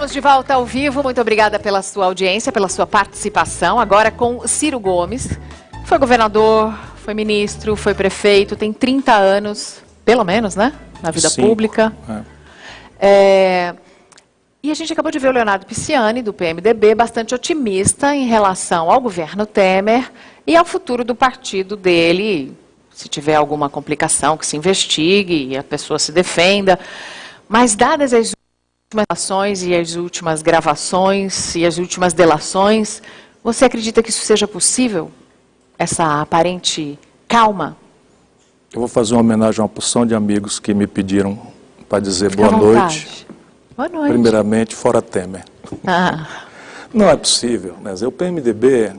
Estamos de volta ao vivo. Muito obrigada pela sua audiência, pela sua participação. Agora com Ciro Gomes. Foi governador, foi ministro, foi prefeito, tem 30 anos, pelo menos, né? Na vida pública. E a gente acabou de ver o Leonardo Pisciani, do PMDB, bastante otimista em relação ao governo Temer e ao futuro do partido dele. Se tiver alguma complicação, que se investigue e a pessoa se defenda. Mas, dadas as últimas ações e as últimas gravações e as últimas delações, você acredita que isso seja possível? Essa aparente calma? Eu vou fazer uma homenagem a uma porção de amigos que me pediram para dizer Fica boa noite. Boa noite. Primeiramente, fora Temer. Não é possível, né? O PMDB,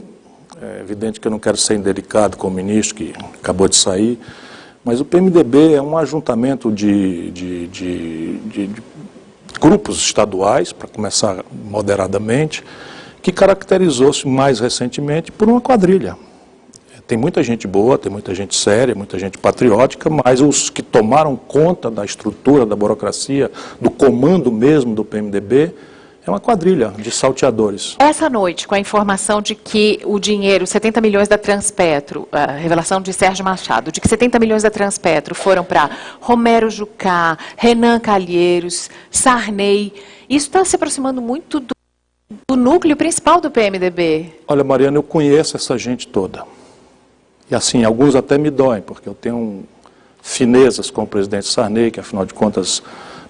é evidente que eu não quero ser indelicado com o ministro que acabou de sair, mas o PMDB é um ajuntamento de grupos estaduais, para começar moderadamente, que caracterizou-se mais recentemente por uma quadrilha. Tem muita gente boa, tem muita gente séria, muita gente patriótica, mas os que tomaram conta da estrutura, da burocracia, do comando mesmo do PMDB, é uma quadrilha de salteadores. Essa noite, com a informação de que o dinheiro, 70 milhões da Transpetro, a revelação de Sérgio Machado, de que 70 milhões da Transpetro foram para Romero Jucá, Renan Calheiros, Sarney, isso está se aproximando muito do núcleo principal do PMDB. Olha, Mariana, eu conheço essa gente toda. E assim, alguns até me doem, porque eu tenho finezas com o presidente Sarney, que afinal de contas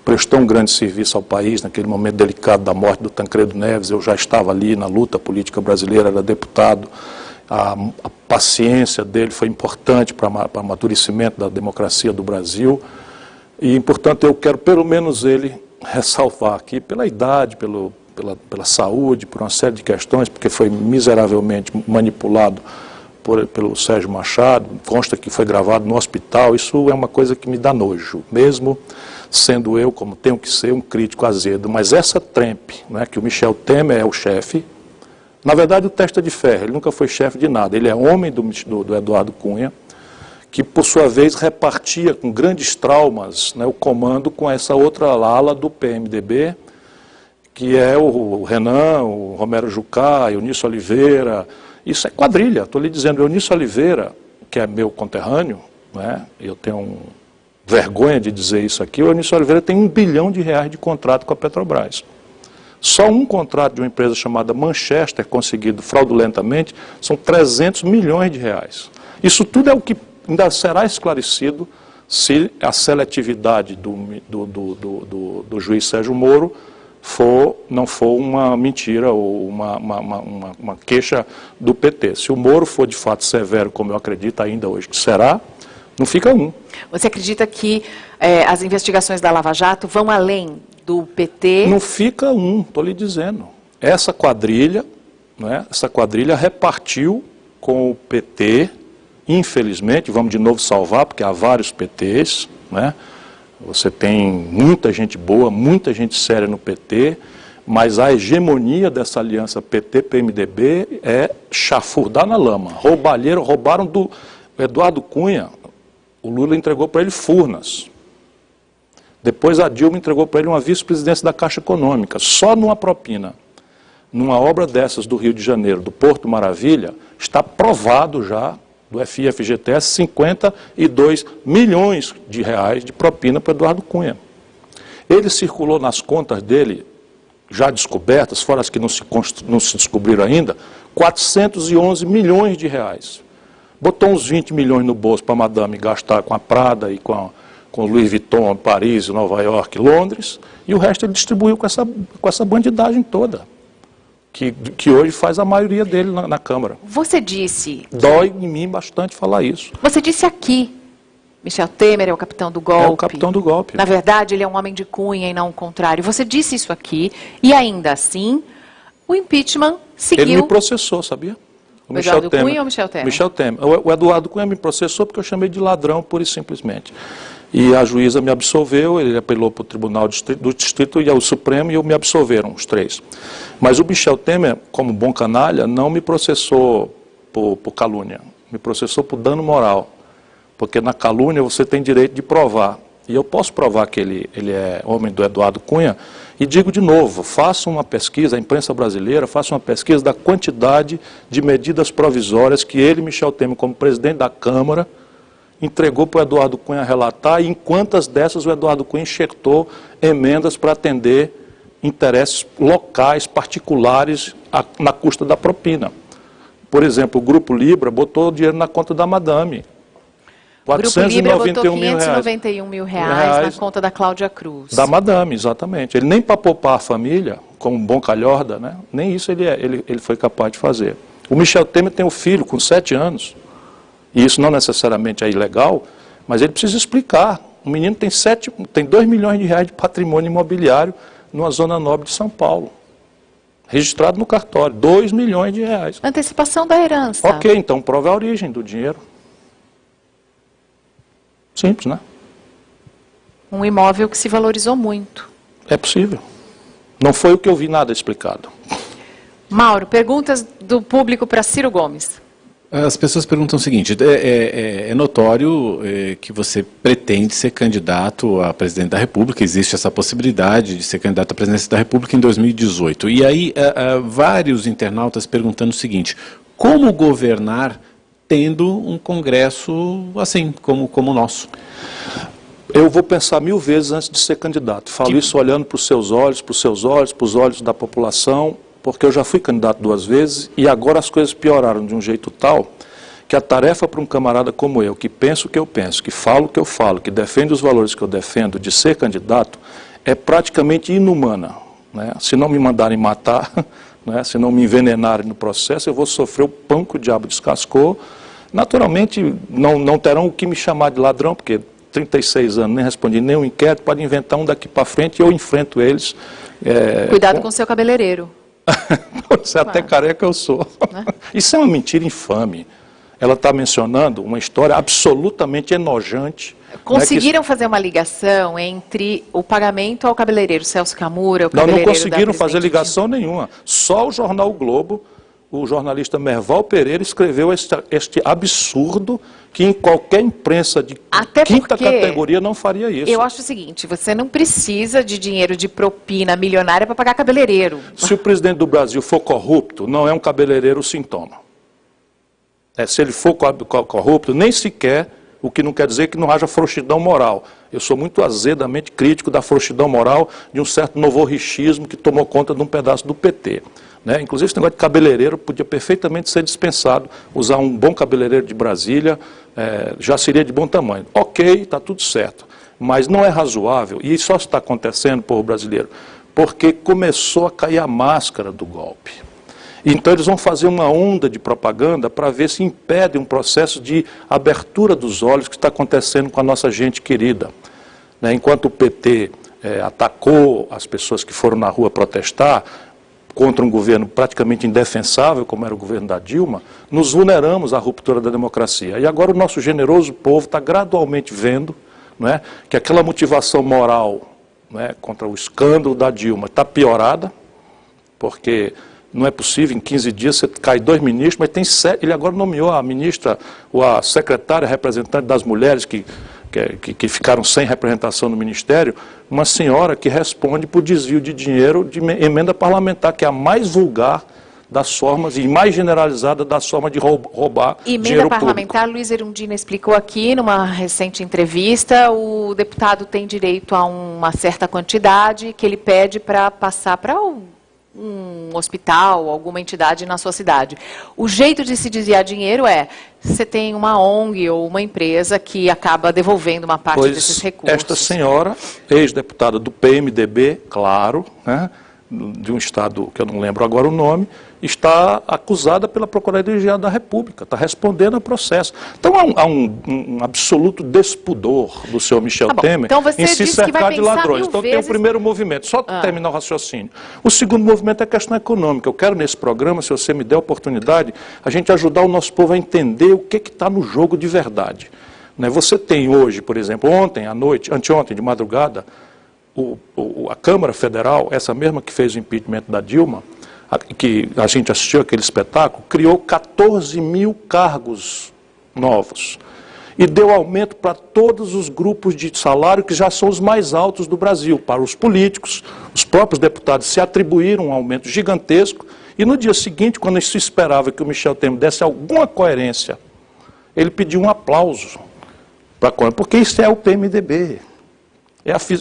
prestou um grande serviço ao país naquele momento delicado da morte do Tancredo Neves. Eu já estava ali na luta política brasileira, era deputado. A paciência dele foi importante para o amadurecimento da democracia do Brasil. E, portanto, eu quero pelo menos ele ressalvar aqui, pela idade, pela saúde, por uma série de questões, porque foi miseravelmente manipulado pelo Sérgio Machado, consta que foi gravado no hospital. Isso é uma coisa que me dá nojo, mesmo sendo eu, como tenho que ser, um crítico azedo. Mas essa trempe, né, que o Michel Temer é o chefe, na verdade o testa de ferro, ele nunca foi chefe de nada, ele é homem do Eduardo Cunha, que por sua vez repartia com grandes traumas, né, o comando com essa outra ala do PMDB, que é o Renan, o Romero Jucá, Eunício Oliveira. Isso é quadrilha, estou lhe dizendo. Eunício Oliveira, que é meu conterrâneo, né, eu tenho vergonha de dizer isso aqui, o Eunício Oliveira tem R$1 bilhão de contrato com a Petrobras. Só um contrato de uma empresa chamada Manchester, conseguido fraudulentamente, são R$300 milhões. Isso tudo é o que ainda será esclarecido se a seletividade do juiz Sérgio Moro não for uma mentira ou uma queixa do PT. Se o Moro for de fato severo, como eu acredito ainda hoje que será, não fica um. Você acredita que as investigações da Lava Jato vão além do PT? Não fica um, estou lhe dizendo. Essa quadrilha, né, repartiu com o PT, infelizmente, vamos de novo salvar, porque há vários PTs, né? Você tem muita gente boa, muita gente séria no PT, mas a hegemonia dessa aliança PT-PMDB é chafurdar na lama. Roubaram do Eduardo Cunha, o Lula entregou para ele Furnas. Depois a Dilma entregou para ele uma vice-presidência da Caixa Econômica. Só numa propina, numa obra dessas do Rio de Janeiro, do Porto Maravilha, está provado já, do FIFGTS, 52 milhões de reais de propina para Eduardo Cunha. Ele circulou nas contas dele, já descobertas, fora as que não se descobriram ainda, 411 milhões de reais. Botou uns 20 milhões no bolso para a madame gastar com a Prada e com Louis Vuitton, Paris, Nova York, Londres, e o resto ele distribuiu com essa bandidagem toda. Que hoje faz a maioria dele na Câmara. Você disse... Dói em mim bastante falar isso. Você disse aqui, Michel Temer é o capitão do golpe. É o capitão do golpe. Na verdade, ele é um homem de Cunha e não o contrário. Você disse isso aqui, e ainda assim, o impeachment seguiu... Ele me processou, sabia? O Eduardo Cunha ou o Michel Temer? Michel Temer. O Eduardo Cunha me processou porque eu chamei de ladrão, pura e simplesmente. E a juíza me absolveu, ele apelou para o Tribunal do Distrito e ao Supremo, e me absolveram, os três. Mas o Michel Temer, como bom canalha, não me processou por calúnia, me processou por dano moral. Porque na calúnia você tem direito de provar. e eu posso provar que ele é homem do Eduardo Cunha, e digo de novo, faça uma pesquisa, a imprensa brasileira, faça uma pesquisa da quantidade de medidas provisórias que ele, Michel Temer, como presidente da Câmara, entregou para o Eduardo Cunha relatar, e em quantas dessas o Eduardo Cunha enxertou emendas para atender interesses locais, particulares, na custa da propina. Por exemplo, o Grupo Libra botou dinheiro na conta da Madame. O Grupo Libra botou 591 mil reais na conta da Cláudia Cruz. Da Madame, exatamente. Ele nem para poupar a família, como um bom calhorda, né? Nem isso ele foi capaz de fazer. O Michel Temer tem um filho com 7 anos, e isso não necessariamente é ilegal, mas ele precisa explicar. O menino tem 2 milhões de reais de patrimônio imobiliário numa zona nobre de São Paulo. Registrado no cartório, 2 milhões de reais. Antecipação da herança. Ok, então prove a origem do dinheiro. Simples, né? Um imóvel que se valorizou muito. É possível. Não foi o que eu vi nada explicado. Mauro, perguntas do público para Ciro Gomes. As pessoas perguntam o seguinte, é notório que você pretende ser candidato a presidente da República, existe essa possibilidade de ser candidato à presidência da República em 2018. E aí, vários internautas perguntando o seguinte, como governar tendo um Congresso assim, como o nosso? Eu vou pensar 1000 vezes antes de ser candidato. Falo isso olhando para os seus olhos, para os olhos da população, porque eu já fui candidato 2 vezes e agora as coisas pioraram de um jeito tal que a tarefa para um camarada como eu, que pensa o que eu penso, que fala o que eu falo, que defende os valores que eu defendo, de ser candidato, é praticamente inumana, né? Se não me mandarem matar, né? Se não me envenenarem no processo, eu vou sofrer o pão que o diabo descascou. Naturalmente, não terão o que me chamar de ladrão, porque 36 anos, nem respondi nenhum inquérito, pode inventar um daqui para frente e eu enfrento eles. Cuidado com o seu cabeleireiro. Você até careca eu sou. Né? Isso é uma mentira infame. Ela está mencionando uma história absolutamente enojante. Conseguiram fazer uma ligação entre o pagamento ao cabeleireiro Celso Camura, o cabeleireiro não conseguiram fazer ligação nenhuma. Só o jornal o Globo, o jornalista Merval Pereira escreveu este absurdo que em qualquer imprensa de quinta categoria não faria isso. Eu acho o seguinte, você não precisa de dinheiro de propina milionária para pagar cabeleireiro. Se o presidente do Brasil for corrupto, não é um cabeleireiro o sintoma. Se ele for corrupto, nem sequer, o que não quer dizer que não haja frouxidão moral. Eu sou muito azedamente crítico da frouxidão moral de um certo novorrichismo que tomou conta de um pedaço do PT. Né? Inclusive, esse negócio de cabeleireiro podia perfeitamente ser dispensado. Usar um bom cabeleireiro de Brasília já seria de bom tamanho. Ok, está tudo certo. Mas não é razoável, e só está acontecendo, povo brasileiro, porque começou a cair a máscara do golpe. Então eles vão fazer uma onda de propaganda para ver se impede um processo de abertura dos olhos que está acontecendo com a nossa gente querida. Né? Enquanto o PT atacou as pessoas que foram na rua protestar contra um governo praticamente indefensável, como era o governo da Dilma, nos vulneramos à ruptura da democracia. E agora o nosso generoso povo está gradualmente vendo, né, que aquela motivação moral, né, contra o escândalo da Dilma está piorada, porque não é possível, em 15 dias você cai 2 ministros, mas tem 7, ele agora nomeou a ministra, ou a secretária representante das mulheres que ficaram sem representação no Ministério, uma senhora que responde por desvio de dinheiro de emenda parlamentar, que é a mais vulgar das formas e mais generalizada das formas de roubar dinheiro público. Emenda parlamentar, Luiz Erundina explicou aqui numa recente entrevista, o deputado tem direito a uma certa quantidade que ele pede para passar para um hospital, alguma entidade na sua cidade. O jeito de se desviar dinheiro você tem uma ONG ou uma empresa que acaba devolvendo uma parte desses recursos. Esta senhora, ex-deputada do PMDB, claro, né, de um estado que eu não lembro agora o nome, está acusada pela Procuradoria da República, está respondendo ao processo. Então há um absoluto despudor do senhor Michel Temer então você em se cercar de ladrões. Então tem o primeiro movimento, só terminar o raciocínio. O segundo movimento é a questão econômica. Eu quero nesse programa, se você me der a oportunidade, a gente ajudar o nosso povo a entender o que está no jogo de verdade. Né? Você tem hoje, por exemplo, ontem à noite, anteontem de madrugada, a Câmara Federal, essa mesma que fez o impeachment da Dilma, que a gente assistiu aquele espetáculo, criou 14 mil cargos novos. e deu aumento para todos os grupos de salário que já são os mais altos do Brasil. Para os políticos, os próprios deputados se atribuíram um aumento gigantesco, e no dia seguinte, quando se esperava que o Michel Temer desse alguma coerência, ele pediu um aplauso, porque isso é o PMDB.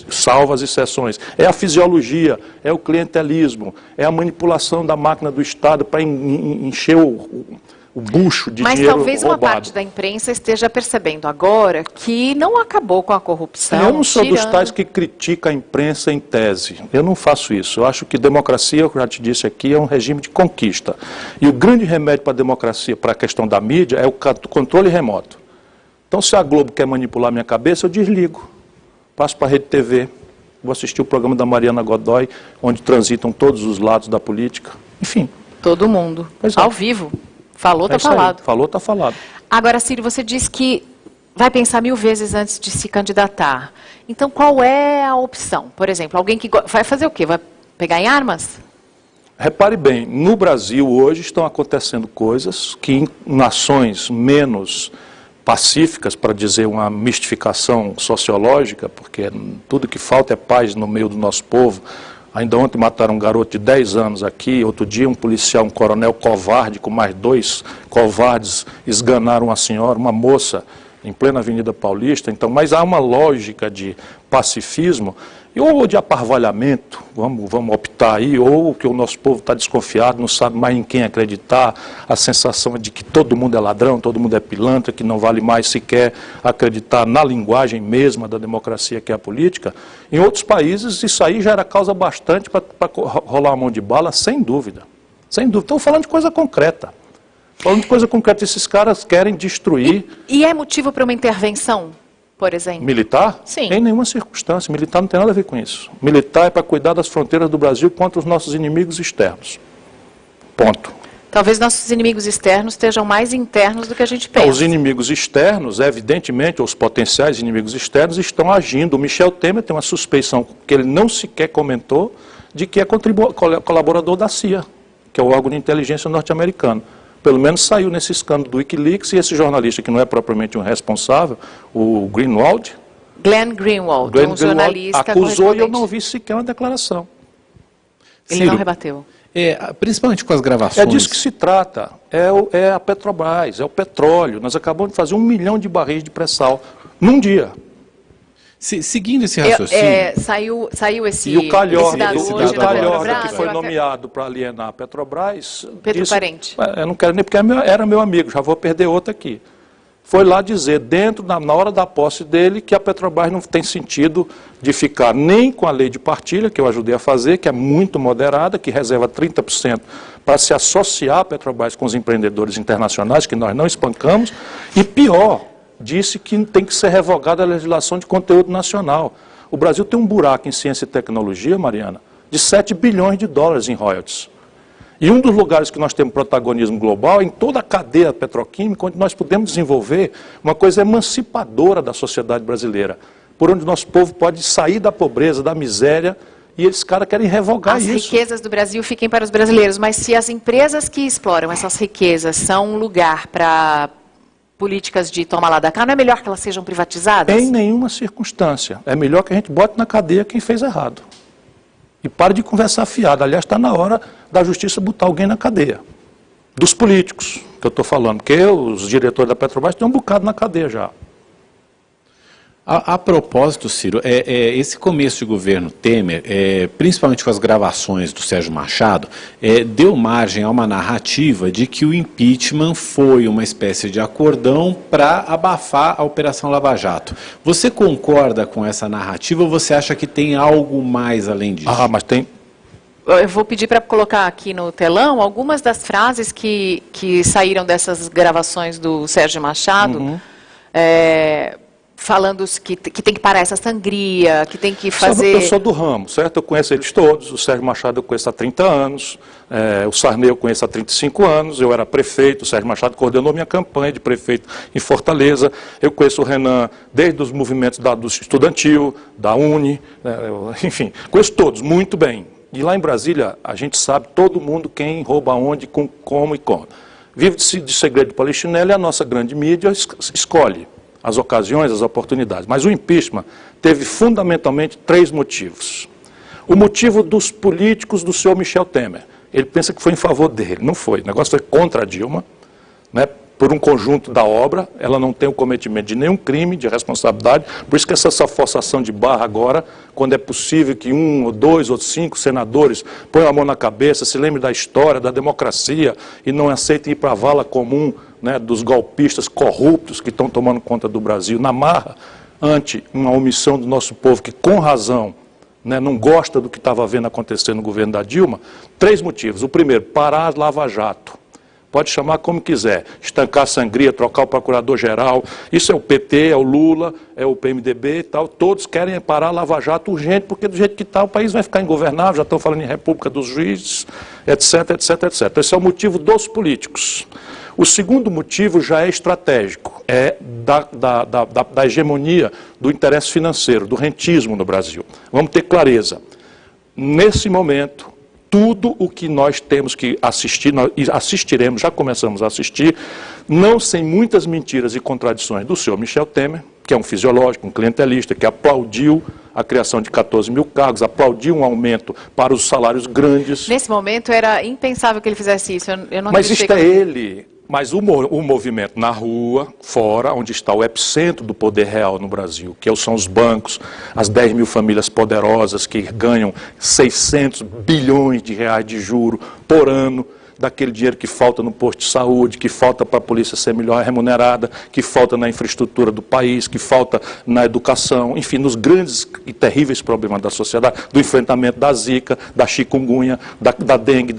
Salvo as exceções, é a fisiologia, é o clientelismo, é a manipulação da máquina do Estado para encher o bucho de dinheiro roubado. Mas talvez uma parte da imprensa esteja percebendo agora que não acabou com a corrupção. Eu não sou dos tais que critica a imprensa em tese. Eu não faço isso. Eu acho que democracia, eu já te disse aqui, é um regime de conquista. E o grande remédio para a democracia, para a questão da mídia, é o controle remoto. Então, se a Globo quer manipular minha cabeça, eu desligo. Passo para a Rede TV, vou assistir o programa da Mariana Godoy, onde transitam todos os lados da política. Enfim. Todo mundo. Ao vivo. Falou, está falado. Falou, está falado. Agora, Ciro, você disse que vai pensar 1000 vezes antes de se candidatar. Então, qual é a opção? Por exemplo, alguém que vai fazer o quê? Vai pegar em armas? Repare bem, no Brasil hoje estão acontecendo coisas que em nações menos pacíficas, para dizer uma mistificação sociológica, porque tudo que falta é paz no meio do nosso povo. Ainda ontem mataram um garoto de 10 anos aqui, outro dia um policial, um coronel covarde, com mais 2 covardes, esganaram uma senhora, uma moça, em plena Avenida Paulista. Então, mas há uma lógica de pacifismo, ou de aparvalhamento, vamos optar aí, ou que o nosso povo está desconfiado, não sabe mais em quem acreditar, a sensação de que todo mundo é ladrão, todo mundo é pilantra, que não vale mais sequer acreditar na linguagem mesma da democracia, que é a política. Em outros países, isso aí já era causa bastante para rolar uma mão de bala, sem dúvida. Sem dúvida. Estou falando de coisa concreta. Falando de coisa concreta, esses caras querem destruir... E é motivo para uma intervenção? Por exemplo? Militar? Sim. Em nenhuma circunstância. Militar não tem nada a ver com isso. Militar é para cuidar das fronteiras do Brasil contra os nossos inimigos externos. Ponto. Talvez nossos inimigos externos estejam mais internos do que a gente pensa. Os inimigos externos, evidentemente, os potenciais inimigos externos estão agindo. O Michel Temer tem uma suspeição que ele não sequer comentou de que é colaborador da CIA, que é o órgão de inteligência norte-americano. Pelo menos saiu nesse escândalo do Wikileaks, e esse jornalista, que não é propriamente um responsável, o Greenwald, Glenn Greenwald, um jornalista acusou, e eu não vi sequer uma declaração. Ele não rebateu. Principalmente com as gravações. É disso que se trata. É a Petrobras, é o petróleo. Nós acabamos de fazer 1 milhão de barris de pré-sal num dia. Seguindo esse raciocínio... Saiu esse... E o Calhorda, que que foi nomeado para alienar a Petrobras... Pedro Parente. Eu não quero nem, porque era meu amigo, já vou perder outro aqui. Foi lá dizer, na hora da posse dele, que a Petrobras não tem sentido de ficar nem com a lei de partilha, que eu ajudei a fazer, que é muito moderada, que reserva 30% para se associar a Petrobras com os empreendedores internacionais, que nós não espancamos, e pior... disse que tem que ser revogada a legislação de conteúdo nacional. O Brasil tem um buraco em ciência e tecnologia, Mariana, de 7 bilhões de dólares em royalties. E um dos lugares que nós temos protagonismo global é em toda a cadeia petroquímica, onde nós podemos desenvolver uma coisa emancipadora da sociedade brasileira, por onde o nosso povo pode sair da pobreza, da miséria, e esses caras querem revogar isso. As riquezas do Brasil fiquem para os brasileiros, mas se as empresas que exploram essas riquezas são um lugar para... políticas de toma lá da cá, não é melhor que elas sejam privatizadas? Em nenhuma circunstância. É melhor que a gente bote na cadeia quem fez errado. E pare de conversar fiado. Aliás, está na hora da justiça botar alguém na cadeia. Dos políticos, que eu estou falando, porque os diretores da Petrobras estão um bocado na cadeia já. A propósito, Ciro, esse começo de governo Temer, principalmente com as gravações do Sérgio Machado, deu margem a uma narrativa de que o impeachment foi uma espécie de acordão para abafar a Operação Lava Jato. Você concorda com essa narrativa ou você acha que tem algo mais além disso? Mas tem... Eu vou pedir para colocar aqui no telão algumas das frases que saíram dessas gravações do Sérgio Machado, falando que tem que parar essa sangria, que tem que fazer... Eu sou do ramo, certo? Eu conheço eles todos. O Sérgio Machado eu conheço há 30 anos, o Sarney eu conheço há 35 anos, eu era prefeito, o Sérgio Machado coordenou minha campanha de prefeito em Fortaleza. Eu conheço o Renan desde os movimentos do estudantil, da Uni, enfim, conheço todos muito bem. E lá em Brasília, a gente sabe todo mundo quem rouba onde, como e como. Vive de segredo de Polichinelo e a nossa grande mídia escolhe. as ocasiões, as oportunidades. Mas o impeachment teve fundamentalmente 3 motivos. O motivo dos políticos do senhor Michel Temer. Ele pensa que foi em favor dele. Não foi. O negócio foi contra a Dilma, né? Por um conjunto da obra. Ela não tem o cometimento de nenhum crime de responsabilidade. Por isso que essa forçação de barra agora, quando é possível que 1 ou 2 ou 5 senadores ponham a mão na cabeça, se lembrem da história, da democracia e não aceitem ir para a vala comum, né, dos golpistas corruptos que estão tomando conta do Brasil, na marra, ante uma omissão do nosso povo que, com razão, né, não gosta do que estava vendo acontecer no governo da Dilma. 3 motivos. O primeiro, parar a Lava Jato. Pode chamar como quiser, estancar a sangria, trocar o procurador-geral, isso é o PT, é o Lula, é o PMDB e tal, todos querem parar a Lava Jato urgente, porque do jeito que está o país vai ficar ingovernável, já estão falando em república dos juízes, etc, etc, etc. Esse é o motivo dos políticos. O segundo motivo já é estratégico, é da hegemonia do interesse financeiro, do rentismo no Brasil. Vamos ter clareza. Nesse momento, tudo o que nós temos que assistir, nós assistiremos, já começamos a assistir, não sem muitas mentiras e contradições do senhor Michel Temer, que é um fisiológico, um clientelista, que aplaudiu a criação de 14 mil cargos, aplaudiu um aumento para os salários grandes. Nesse momento era impensável que ele fizesse isso. Eu não Mas isto é ele. Mas o movimento na rua, fora, onde está o epicentro do poder real no Brasil, que são os bancos, as 10 mil famílias poderosas que ganham 600 bilhões de reais de juro por ano, daquele dinheiro que falta no posto de saúde, que falta para a polícia ser melhor remunerada, que falta na infraestrutura do país, que falta na educação, enfim, nos grandes e terríveis problemas da sociedade, do enfrentamento da zika, da chikungunya, da dengue,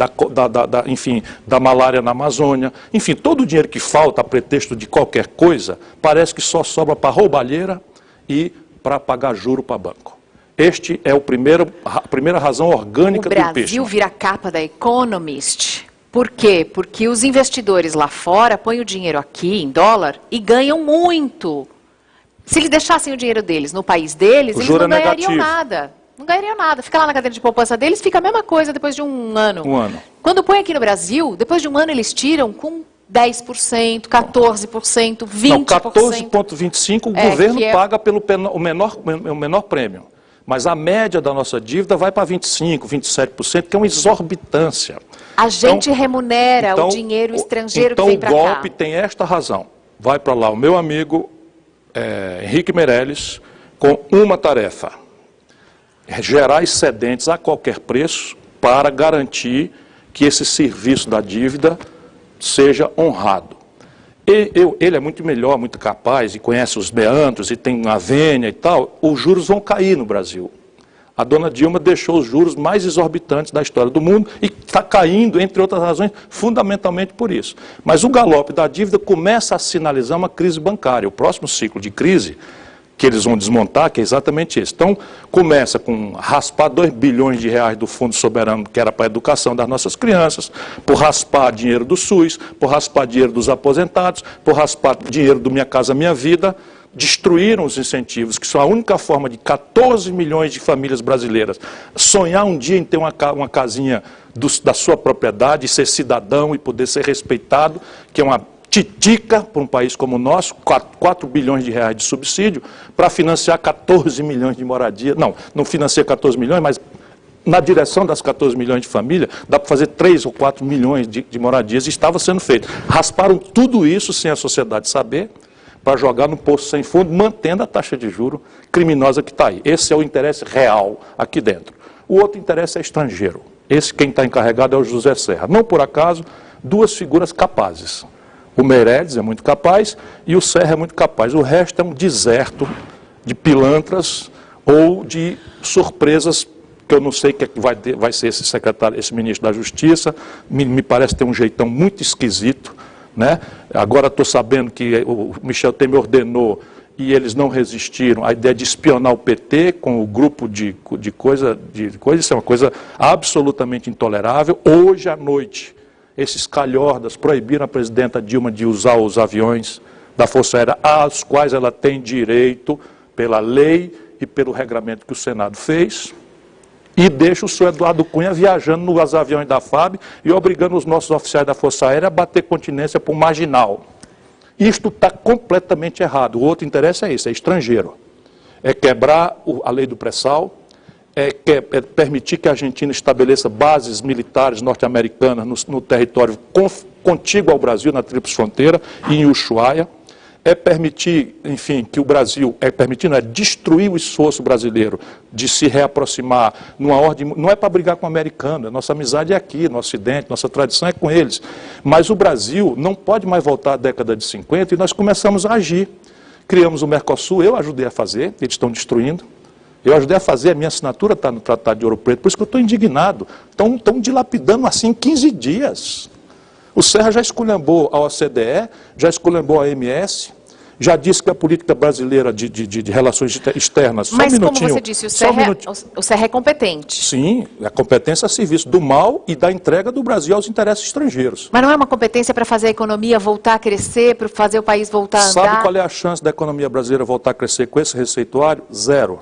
enfim, da malária na Amazônia, enfim, todo o dinheiro que falta a pretexto de qualquer coisa, parece que só sobra para roubalheira e para pagar juro para banco. Este é a primeira razão orgânica do impeachment. O Brasil vira capa da Economist. Por quê? Porque os investidores lá fora põem o dinheiro aqui em dólar e ganham muito. Se eles deixassem o dinheiro deles no país deles, eles não ganhariam nada. Não ganhariam nada. Fica lá na cadeira de poupança deles, fica a mesma coisa depois de um ano. Um ano. Quando põe aqui no Brasil, depois de um ano eles tiram com 10%, 14%, 20%. Não, 14,25% o governo paga pelo o menor prêmio. Mas a média da nossa dívida vai para 25%, 27%, que é uma exorbitância. A gente remunera o dinheiro estrangeiro que vem para cá. Então o golpe tem esta razão. Vai para lá o meu amigo Henrique Meirelles com uma tarefa. Gerar excedentes a qualquer preço para garantir que esse serviço da dívida seja honrado. Ele é muito melhor, muito capaz, e conhece os meandros, e tem uma vênia e tal, os juros vão cair no Brasil. A dona Dilma deixou os juros mais exorbitantes da história do mundo e está caindo, entre outras razões, fundamentalmente por isso. Mas o galope da dívida começa a sinalizar uma crise bancária. O próximo ciclo de crise que eles vão desmontar, que é exatamente esse. Então, começa com raspar 2 bilhões de reais do Fundo Soberano, que era para a educação das nossas crianças, por raspar dinheiro do SUS, por raspar dinheiro dos aposentados, por raspar dinheiro do Minha Casa Minha Vida. Destruíram os incentivos, que são a única forma de 14 milhões de famílias brasileiras sonhar um dia em ter uma casinha da sua propriedade, ser cidadão e poder ser respeitado, que é uma titica para um país como o nosso, 4 bilhões de reais de subsídio, para financiar 14 milhões de moradia. Não financia 14 milhões, mas na direção das 14 milhões de famílias, dá para fazer 3 ou 4 milhões de moradias, e estava sendo feito. Rasparam tudo isso sem a sociedade saber, para jogar no poço sem fundo, mantendo a taxa de juros criminosa que está aí. Esse é o interesse real aqui dentro. O outro interesse é estrangeiro. Esse quem está encarregado é o José Serra. Não por acaso, 2 figuras capazes. O Meirelles é muito capaz e o Serra é muito capaz. O resto é um deserto de pilantras ou de surpresas, que eu não sei o que vai ser esse secretário, esse ministro da Justiça. Me parece ter um jeitão muito esquisito, né? Agora estou sabendo que o Michel Temer ordenou, e eles não resistiram, a ideia de espionar o PT com o grupo de coisa, isso é uma coisa absolutamente intolerável. Hoje à noite, esses calhordas proibiram a presidenta Dilma de usar os aviões da Força Aérea, aos quais ela tem direito pela lei e pelo regramento que o Senado fez, e deixa o senhor Eduardo Cunha viajando nos aviões da FAB e obrigando os nossos oficiais da Força Aérea a bater continência para um marginal. Isto está completamente errado. O outro interesse é esse, é estrangeiro. É quebrar a lei do pré-sal, é permitir que a Argentina estabeleça bases militares norte-americanas no território contíguo ao Brasil, na Tríplice Fronteira e em Ushuaia. É permitir, enfim, que o Brasil, é destruir o esforço brasileiro de se reaproximar numa ordem, não é para brigar com o americano, a nossa amizade é aqui, no Ocidente, nossa tradição é com eles. Mas o Brasil não pode mais voltar à década de 50 e nós começamos a agir. Criamos o Mercosul, eu ajudei a fazer, eles estão destruindo. Eu ajudei a fazer, a minha assinatura está no Tratado de Ouro Preto, por isso que eu estou indignado. Estão dilapidando assim em 15 dias. O Serra já esculhambou a OCDE, já esculhambou a OMS, já disse que a política brasileira de relações externas... Mas como você disse, o Serra é competente. Sim, a competência a serviço do mal e da entrega do Brasil aos interesses estrangeiros. Mas não é uma competência para fazer a economia voltar a crescer, para fazer o país voltar a andar? Sabe qual é a chance da economia brasileira voltar a crescer com esse receituário? Zero.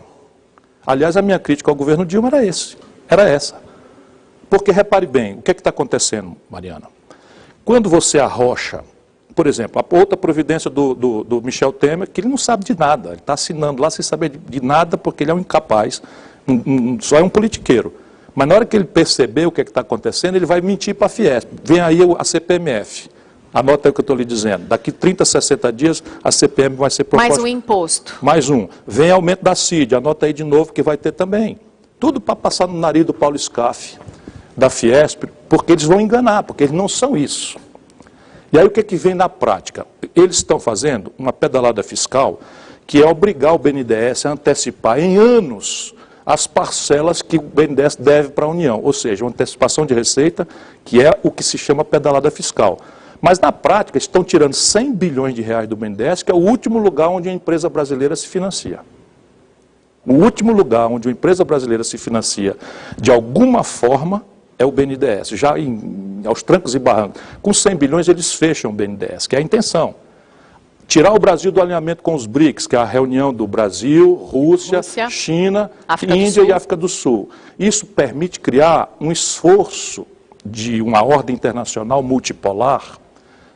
Aliás, a minha crítica ao governo Dilma era essa. Porque, repare bem, o que é que está acontecendo, Mariana? Quando você arrocha, por exemplo, a outra providência do Michel Temer, que ele não sabe de nada, ele está assinando lá sem saber de nada porque ele é um incapaz, só é um politiqueiro. Mas na hora que ele perceber o que é que está acontecendo, ele vai mentir para a Fiesp. Vem aí a CPMF. Anota aí o que eu estou lhe dizendo. Daqui 30, 60 dias, a CPM vai ser proposta. Mais um imposto. Mais um. Vem aumento da CID. Anota aí de novo que vai ter também. Tudo para passar no nariz do Paulo Scaff, da Fiesp, porque eles vão enganar, porque eles não são isso. E aí o que é que vem na prática? Eles estão fazendo uma pedalada fiscal que é obrigar o BNDES a antecipar em anos as parcelas que o BNDES deve para a União, ou seja, uma antecipação de receita, que é o que se chama pedalada fiscal. Mas na prática estão tirando 100 bilhões de reais do BNDES, que é o último lugar onde a empresa brasileira se financia. O último lugar onde a empresa brasileira se financia de alguma forma é o BNDES, já aos trancos e barrancos. Com 100 bilhões eles fecham o BNDES, que é a intenção. Tirar o Brasil do alinhamento com os BRICS, que é a reunião do Brasil, Rússia, China, Índia e África do Sul. Isso permite criar um esforço de uma ordem internacional multipolar,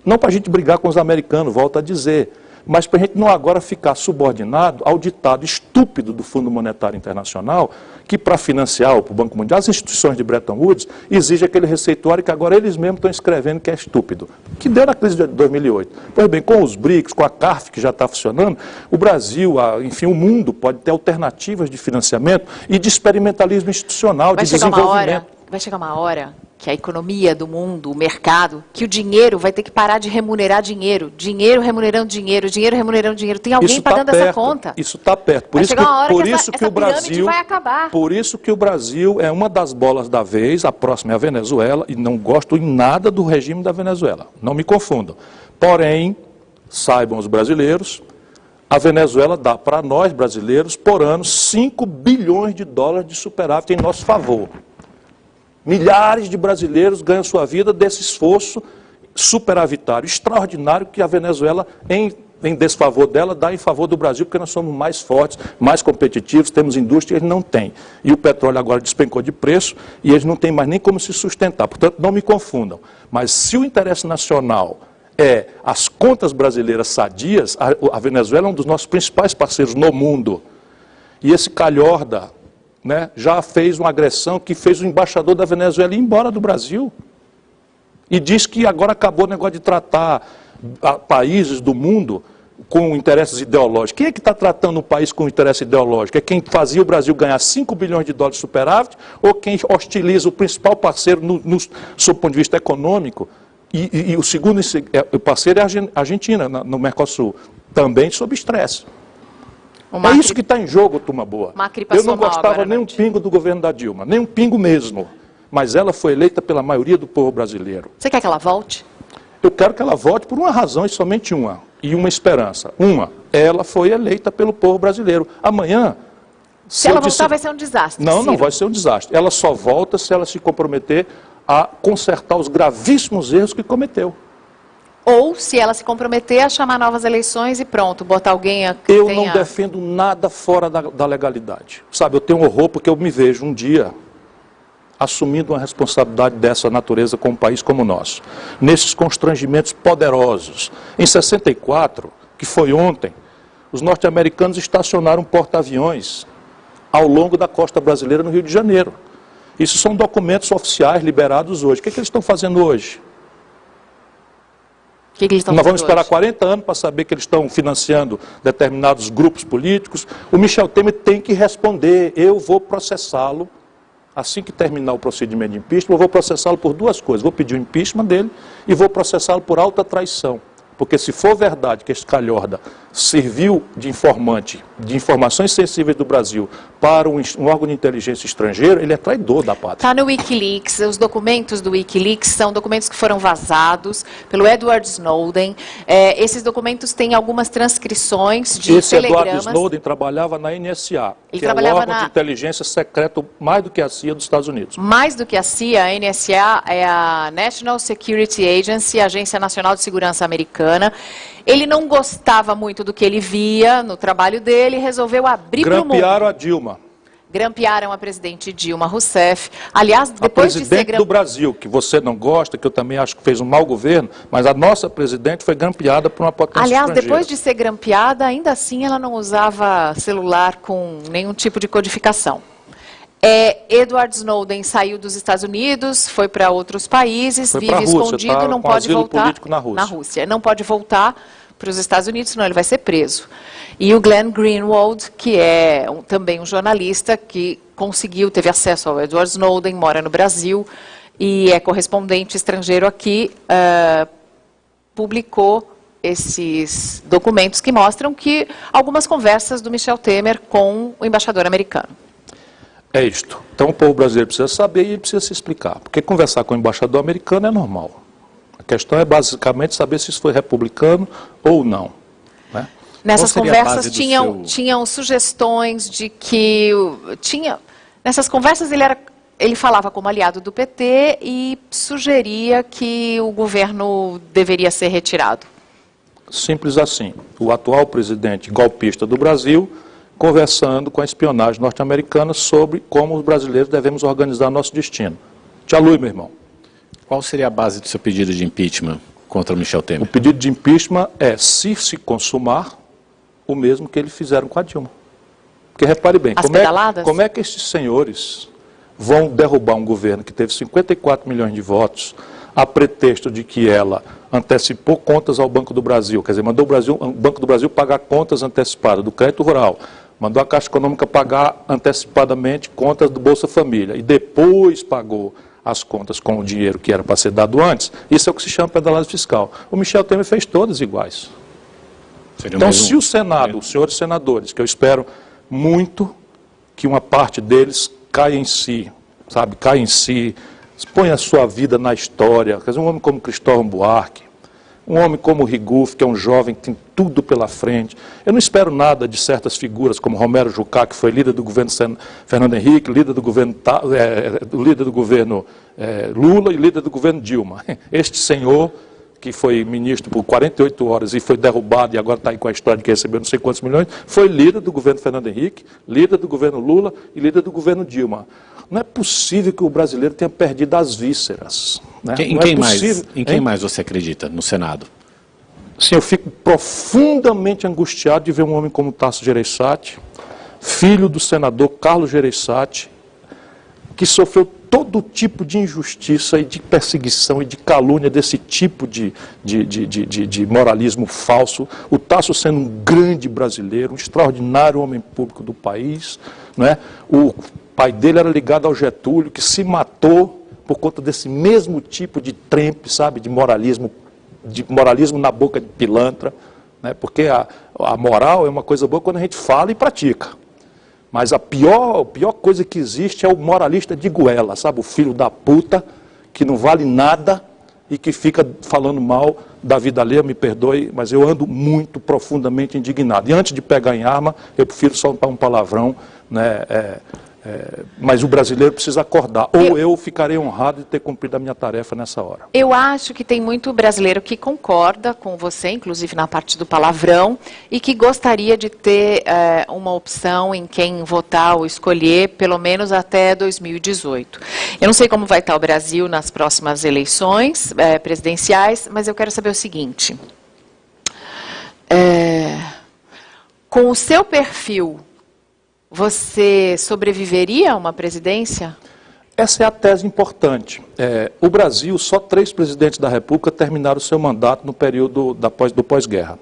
não para a gente brigar com os americanos, volto a dizer, mas para a gente não agora ficar subordinado ao ditado estúpido do Fundo Monetário Internacional, que para financiar o Banco Mundial, as instituições de Bretton Woods, exige aquele receituário que agora eles mesmos estão escrevendo que é estúpido, que deu na crise de 2008. Pois bem, com os BRICS, com a CARF que já está funcionando, o Brasil, enfim, o mundo pode ter alternativas de financiamento e de experimentalismo institucional, de desenvolvimento. Vai chegar uma hora que a economia do mundo, o mercado, que o dinheiro vai ter que parar de remunerar dinheiro. Dinheiro remunerando dinheiro, dinheiro remunerando dinheiro. Tem alguém pagando essa conta. Isso está perto. Por isso que o Brasil vai acabar. Por isso que o Brasil é uma das bolas da vez, a próxima é a Venezuela, e não gosto em nada do regime da Venezuela. Não me confundam. Porém, saibam os brasileiros, a Venezuela dá para nós brasileiros, por ano, 5 bilhões de dólares de superávit em nosso favor. Milhares de brasileiros ganham sua vida desse esforço superavitário, extraordinário que a Venezuela, em desfavor dela, dá em favor do Brasil, porque nós somos mais fortes, mais competitivos, temos indústria, eles não têm. E o petróleo agora despencou de preço e eles não têm mais nem como se sustentar. Portanto, não me confundam. Mas se o interesse nacional é as contas brasileiras sadias, a Venezuela é um dos nossos principais parceiros no mundo. E esse calhorda, né, já fez uma agressão que fez o embaixador da Venezuela ir embora do Brasil. E diz que agora acabou o negócio de tratar países do mundo com interesses ideológicos. Quem é que está tratando um país com interesse ideológico? É quem fazia o Brasil ganhar 5 bilhões de dólares de superávit ou quem hostiliza o principal parceiro sob o ponto de vista econômico? E o segundo parceiro é a Argentina, no Mercosul, também sob estresse. É isso que está em jogo, turma boa. Eu não gostava nem um pingo do governo da Dilma, nem um pingo mesmo. Mas ela foi eleita pela maioria do povo brasileiro. Você quer que ela volte? Eu quero que ela volte por uma razão e somente uma. E uma esperança. Ela foi eleita pelo povo brasileiro. Amanhã... Se ela voltar, vai ser um desastre. Não, não vai ser um desastre. Ela só volta se ela se comprometer a consertar os gravíssimos erros que cometeu. Ou se ela se comprometer a chamar novas eleições e pronto, botar alguém a... Eu não defendo nada fora da legalidade. Sabe, eu tenho horror porque eu me vejo um dia assumindo uma responsabilidade dessa natureza com um país como o nosso, nesses constrangimentos poderosos. Em 64, que foi ontem, os norte-americanos estacionaram porta-aviões ao longo da costa brasileira no Rio de Janeiro. Isso são documentos oficiais liberados hoje. O que eles estão fazendo hoje? Nós vamos esperar 40 anos para saber que eles estão financiando determinados grupos políticos. O Michel Temer tem que responder. Eu vou processá-lo. Assim que terminar o procedimento de impeachment, eu vou processá-lo por duas coisas. Vou pedir o impeachment dele e vou processá-lo por alta traição. Porque se for verdade que este calhorda serviu de informante de informações sensíveis do Brasil para um órgão de inteligência estrangeiro, ele é traidor da pátria. Está no Wikileaks, os documentos do Wikileaks são documentos que foram vazados pelo Edward Snowden. Esses documentos têm algumas transcrições de telegramas. Edward Snowden trabalhava na NSA, Ele que é o órgão de inteligência secreto mais do que a CIA dos Estados Unidos. Mais do que a CIA, a NSA é a National Security Agency, a Agência Nacional de Segurança Americana. Ele não gostava muito do que ele via no trabalho dele e resolveu abrir para o mundo. Grampearam a Dilma. Grampearam a presidente Dilma Rousseff. Aliás, depois de ser presidente do Brasil, que você não gosta, que eu também acho que fez um mau governo, mas a nossa presidente foi grampeada por uma potência estrangeira. Depois de ser grampeada, ainda assim ela não usava celular com nenhum tipo de codificação. Edward Snowden saiu dos Estados Unidos, foi para outros países, vive escondido, não pode voltar na Rússia. Não pode voltar para os Estados Unidos, senão ele vai ser preso. E o Glenn Greenwald, que é também um jornalista que teve acesso ao Edward Snowden, mora no Brasil e é correspondente estrangeiro aqui, publicou esses documentos que mostram que algumas conversas do Michel Temer com o embaixador americano. É isto. Então o povo brasileiro precisa saber e precisa se explicar. Porque conversar com o embaixador americano é normal. A questão é basicamente saber se isso foi republicano ou não. Né? Nessas conversas tinham sugestões de que... Nessas conversas ele falava como aliado do PT e sugeria que o governo deveria ser retirado. Simples assim. O atual presidente golpista do Brasil conversando com a espionagem norte-americana sobre como os brasileiros devemos organizar nosso destino. Te alui, meu irmão. Qual seria a base do seu pedido de impeachment contra o Michel Temer? O pedido de impeachment é, se consumar, o mesmo que eles fizeram com a Dilma. Porque repare bem, como é que esses senhores vão derrubar um governo que teve 54 milhões de votos a pretexto de que ela antecipou contas ao Banco do Brasil, quer dizer, mandou o Banco do Brasil pagar contas antecipadas do crédito rural, mandou a Caixa Econômica pagar antecipadamente contas do Bolsa Família e depois pagou as contas com o dinheiro que era para ser dado antes. Isso é o que se chama pedalada fiscal. O Michel Temer fez todas iguais. Então, se o Senado, os senhores senadores, que eu espero muito que uma parte deles caia em si, sabe, caia em si, põe a sua vida na história, quer dizer, um homem como Cristóvão Buarque, um homem como Riguf, que é um jovem que tem tudo pela frente. Eu não espero nada de certas figuras como Romero Jucá, que foi líder do governo Fernando Henrique, líder do governo Lula e líder do governo Dilma. Este senhor, que foi ministro por 48 horas e foi derrubado e agora está aí com a história de que recebeu não sei quantos milhões, foi líder do governo Fernando Henrique, líder do governo Lula e líder do governo Dilma. Não é possível que o brasileiro tenha perdido as vísceras. Né? Em quem mais você acredita no Senado? Sim, eu fico profundamente angustiado de ver um homem como Tasso Gereissati, filho do senador Carlos Gereissati, que sofreu todo tipo de injustiça e de perseguição e de calúnia desse tipo de moralismo falso. O Tasso sendo um grande brasileiro, um extraordinário homem público do país, não é? O pai dele era ligado ao Getúlio, que se matou por conta desse mesmo tipo de trempe, sabe, de moralismo na boca de pilantra, né? Porque a moral é uma coisa boa quando a gente fala e pratica. Mas a pior coisa que existe é o moralista de goela, sabe, o filho da puta, que não vale nada e que fica falando mal da vida alheia, me perdoe, mas eu ando muito profundamente indignado. E antes de pegar em arma, eu prefiro soltar um palavrão, né, Mas o brasileiro precisa acordar, ou eu ficarei honrado de ter cumprido a minha tarefa nessa hora. Eu acho que tem muito brasileiro que concorda com você, inclusive na parte do palavrão, e que gostaria de ter uma opção em quem votar ou escolher, pelo menos até 2018. Eu não sei como vai estar o Brasil nas próximas eleições presidenciais, mas eu quero saber o seguinte. Com o seu perfil, você sobreviveria a uma presidência? Essa é a tese importante. O Brasil, só 3 presidentes da República terminaram o seu mandato no período do pós-guerra.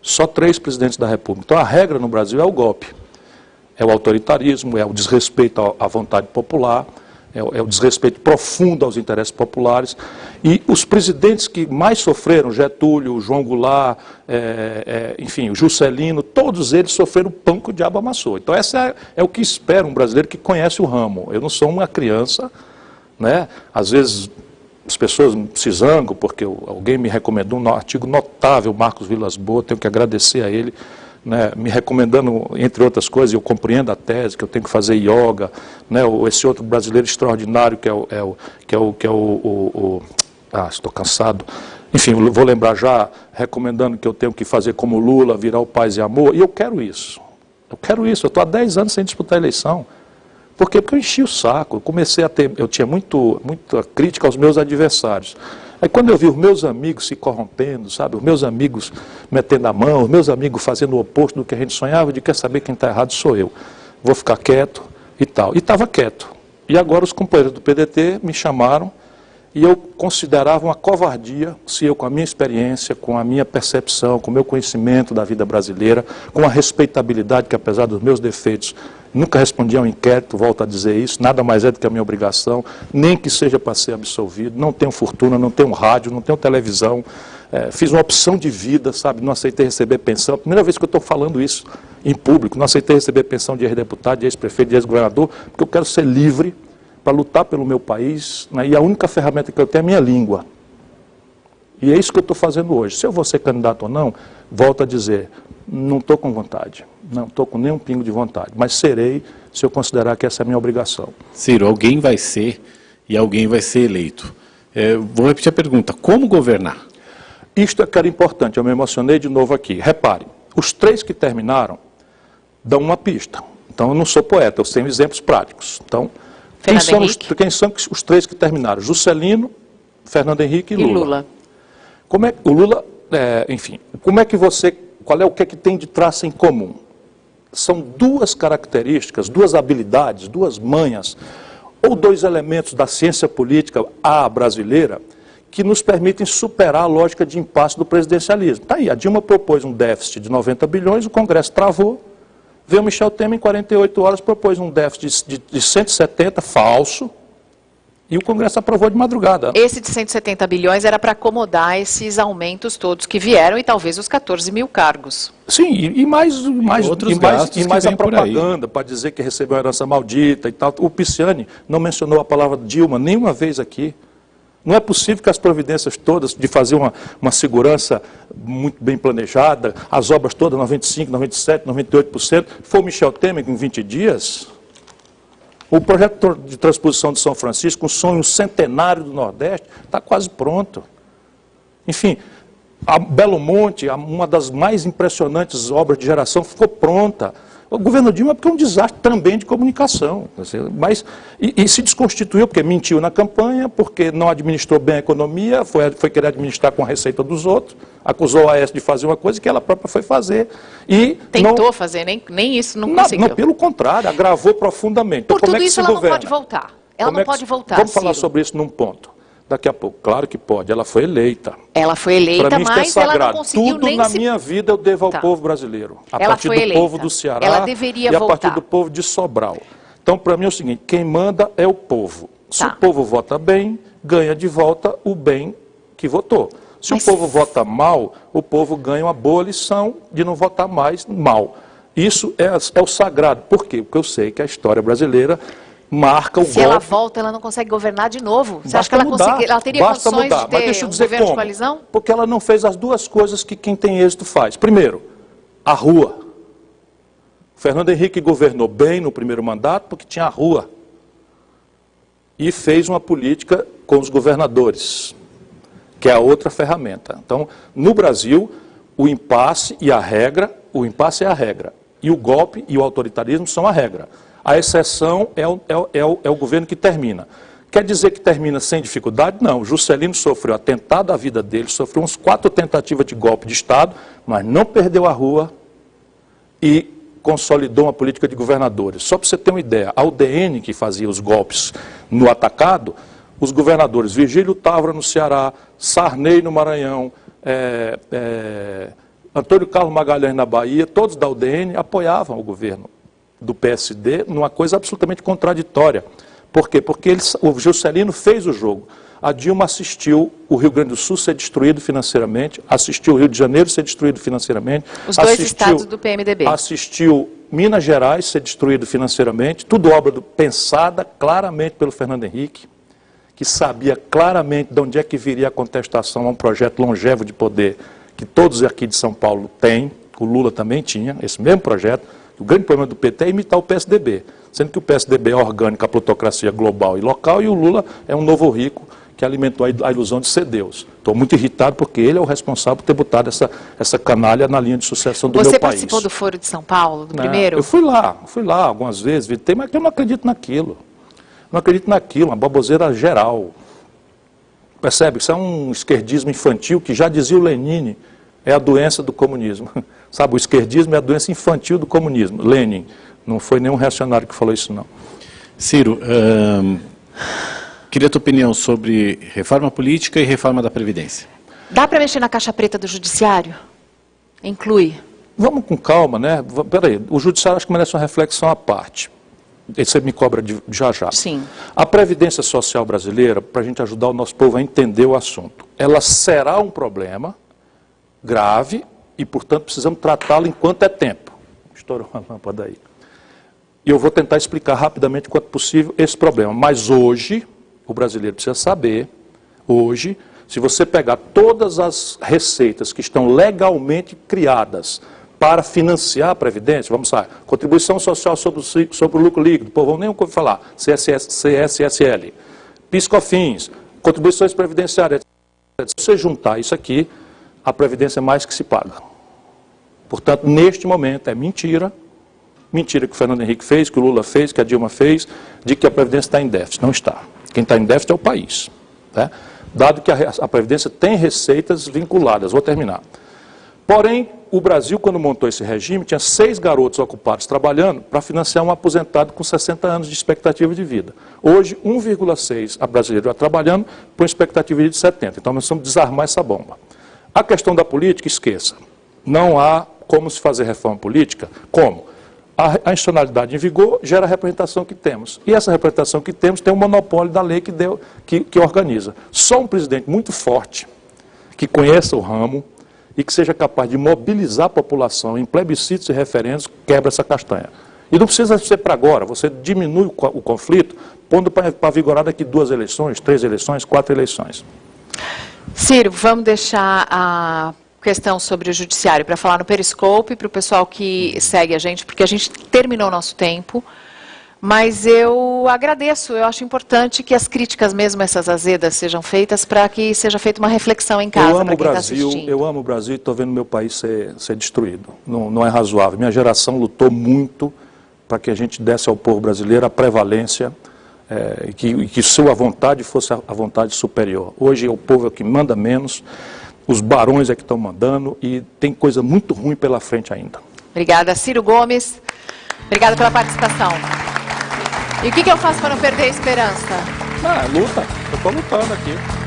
Só 3 presidentes da República. Então a regra no Brasil é o golpe. É o autoritarismo, é o desrespeito à vontade popular, é o desrespeito profundo aos interesses populares. E os presidentes que mais sofreram, Getúlio, João Goulart, enfim, o Juscelino, todos eles sofreram o pão que o diabo amassou. Então essa é o que espera um brasileiro que conhece o ramo. Eu não sou uma criança, né? Às vezes as pessoas se zangam porque alguém me recomendou um artigo notável, Marcos Vilas Boas, tenho que agradecer a ele, né, me recomendando, entre outras coisas, eu compreendo a tese, que eu tenho que fazer yoga, né, esse outro brasileiro extraordinário estou cansado, enfim, vou lembrar já, recomendando que eu tenho que fazer como Lula, virar o Paz e Amor, e eu quero isso, eu estou há 10 anos sem disputar a eleição. Por quê? Porque eu enchi o saco, eu tinha muita crítica aos meus adversários. Aí quando eu vi os meus amigos se corrompendo, sabe, os meus amigos metendo a mão, os meus amigos fazendo o oposto do que a gente sonhava, de quer saber quem está errado sou eu. Vou ficar quieto e tal. E estava quieto. E agora os companheiros do PDT me chamaram e eu considerava uma covardia se eu, com a minha experiência, com a minha percepção, com o meu conhecimento da vida brasileira, com a respeitabilidade que, apesar dos meus defeitos, nunca respondi a um inquérito, volto a dizer isso, nada mais é do que a minha obrigação, nem que seja para ser absolvido, não tenho fortuna, não tenho rádio, não tenho televisão, fiz uma opção de vida, sabe, não aceitei receber pensão, primeira vez que eu estou falando isso em público, não aceitei receber pensão de ex-deputado, de ex-prefeito, de ex-governador, porque eu quero ser livre para lutar pelo meu país, né, e a única ferramenta que eu tenho é a minha língua. E é isso que eu estou fazendo hoje. Se eu vou ser candidato ou não, volto a dizer, não estou com vontade, não estou com nenhum pingo de vontade, mas serei se eu considerar que essa é a minha obrigação. Ciro, alguém vai ser e alguém vai ser eleito. Vou repetir a pergunta, como governar? Isto é que era importante, eu me emocionei de novo aqui. Repare, os 3 que terminaram dão uma pista. Então eu não sou poeta, eu tenho exemplos práticos. Então, quem são os 3 que terminaram? Juscelino, Fernando Henrique e Lula. O Lula, enfim, qual é o que tem de traço em comum? São 2 características, 2 habilidades, 2 manhas, ou 2 elementos da ciência política brasileira, que nos permitem superar a lógica de impasse do presidencialismo. Está aí, a Dilma propôs um déficit de 90 bilhões, o Congresso travou, veio o Michel Temer em 48 horas, propôs um déficit de 170, falso, e o Congresso aprovou de madrugada. Esse de 170 bilhões era para acomodar esses aumentos todos que vieram e talvez os 14 mil cargos. Sim, e mais a propaganda para dizer que recebeu uma herança maldita e tal. O Pisciani não mencionou a palavra Dilma nenhuma vez aqui. Não é possível que as providências todas de fazer uma segurança muito bem planejada, as obras todas, 95%, 97%, 98%, foi o Michel Temer em 20 dias. O projeto de transposição de São Francisco, um sonho centenário do Nordeste, está quase pronto. Enfim, a Belo Monte, uma das mais impressionantes obras de geração, ficou pronta. O governo Dilma porque é um desastre também de comunicação, mas e se desconstituiu porque mentiu na campanha, porque não administrou bem a economia, foi querer administrar com a receita dos outros, acusou a AES de fazer uma coisa que ela própria foi fazer. E tentou fazer, nem isso não conseguiu. Não, pelo contrário, agravou profundamente. Por tudo isso ela não pode voltar. Ela não pode voltar, Vamos falar sobre isso num ponto. Daqui a pouco, claro que pode, ela foi eleita. Ela foi eleita, mas ela não conseguiu nem Tudo na minha vida eu devo ao povo brasileiro. A partir do povo do Ceará e a partir do povo de Sobral. Então, para mim é o seguinte, quem manda é o povo. Se o povo vota bem, ganha de volta o bem que votou. Se o povo vota mal, o povo ganha uma boa lição de não votar mais mal. Isso é o sagrado. Por quê? Porque eu sei que a história brasileira marca o golpe. Se ela volta, ela não consegue governar de novo? Você acha que ela teria condições de ter um governo de coalizão? Porque ela não fez as 2 coisas que quem tem êxito faz. Primeiro, a rua. Fernando Henrique governou bem no primeiro mandato porque tinha a rua. E fez uma política com os governadores, que é a outra ferramenta. Então, no Brasil, o impasse é a regra, e o golpe e o autoritarismo são a regra. A exceção é o governo que termina. Quer dizer que termina sem dificuldade? Não. O Juscelino sofreu atentado à vida dele, sofreu uns 4 tentativas de golpe de Estado, mas não perdeu a rua e consolidou uma política de governadores. Só para você ter uma ideia, a UDN, que fazia os golpes no atacado, os governadores Virgílio Távora no Ceará, Sarney no Maranhão, Antônio Carlos Magalhães na Bahia, todos da UDN apoiavam o governo do PSD numa coisa absolutamente contraditória. Por quê? Porque o Juscelino fez o jogo. A Dilma assistiu o Rio Grande do Sul ser destruído financeiramente, assistiu o Rio de Janeiro ser destruído financeiramente. Os dois estados do PMDB. Assistiu Minas Gerais ser destruído financeiramente, tudo obra pensada claramente pelo Fernando Henrique, que sabia claramente de onde é que viria a contestação a um projeto longevo de poder que todos aqui de São Paulo têm, o Lula também tinha, esse mesmo projeto. O grande problema do PT é imitar o PSDB, sendo que o PSDB é orgânico, a plutocracia global e local, e o Lula é um novo rico que alimentou a ilusão de ser Deus. Estou muito irritado porque ele é o responsável por ter botado essa canalha na linha de sucessão do meu país. Você participou do Foro de São Paulo, do primeiro? Eu fui lá algumas vezes, mas eu não acredito naquilo. Não acredito naquilo, uma baboseira geral. Percebe? Isso é um esquerdismo infantil que já dizia o Lenin, é a doença do comunismo. Sabe, o esquerdismo é a doença infantil do comunismo. Lenin, não foi nenhum reacionário que falou isso, não. Ciro, queria a tua opinião sobre reforma política e reforma da Previdência. Dá para mexer na caixa preta do Judiciário? Inclui. Vamos com calma, né? Peraí, o Judiciário acho que merece uma reflexão à parte. Você me cobra já já. Sim. A Previdência Social brasileira, para a gente ajudar o nosso povo a entender o assunto, ela será um problema grave e, portanto, precisamos tratá-la enquanto é tempo. Estourou uma lâmpada aí. E eu vou tentar explicar rapidamente, quanto possível, esse problema. Mas hoje, o brasileiro precisa saber, hoje, se você pegar todas as receitas que estão legalmente criadas para financiar a Previdência, vamos lá, contribuição social sobre o lucro líquido, pô, vamos nem ouvir falar, CSSL, PIS/COFINS, contribuições previdenciárias, se você juntar isso aqui, a Previdência é mais que se paga. Portanto, neste momento, é mentira que o Fernando Henrique fez, que o Lula fez, que a Dilma fez, de que a Previdência está em déficit. Não está. Quem está em déficit é o país. Tá? Dado que a Previdência tem receitas vinculadas. Vou terminar. Porém, o Brasil, quando montou esse regime, tinha 6 garotos ocupados trabalhando para financiar um aposentado com 60 anos de expectativa de vida. Hoje, 1,6 a brasileiro trabalhando com expectativa de 70. Então, nós precisamos desarmar essa bomba. A questão da política, esqueça. Não há como se fazer reforma política. Como? A institucionalidade em vigor gera a representação que temos. E essa representação que temos tem um monopólio da lei que organiza. Só um presidente muito forte, que conheça o ramo e que seja capaz de mobilizar a população em plebiscitos e referendos, quebra essa castanha. E não precisa ser para agora, você diminui o conflito, pondo para vigorar daqui 2 eleições, 3 eleições, 4 eleições. Ciro, vamos deixar a questão sobre o Judiciário para falar no Periscope, para o pessoal que segue a gente, porque a gente terminou o nosso tempo, mas eu agradeço, eu acho importante que as críticas, mesmo essas azedas, sejam feitas para que seja feita uma reflexão em casa para quem está assistindo. Eu amo o Brasil e estou vendo meu país ser destruído. Não é razoável. Minha geração lutou muito para que a gente desse ao povo brasileiro a prevalência e que sua vontade fosse a vontade superior. Hoje o povo é o que manda menos, os barões é que estão mandando e tem coisa muito ruim pela frente ainda. Obrigada, Ciro Gomes. Obrigada pela participação. E o que eu faço para não perder a esperança? Luta. Eu estou lutando aqui.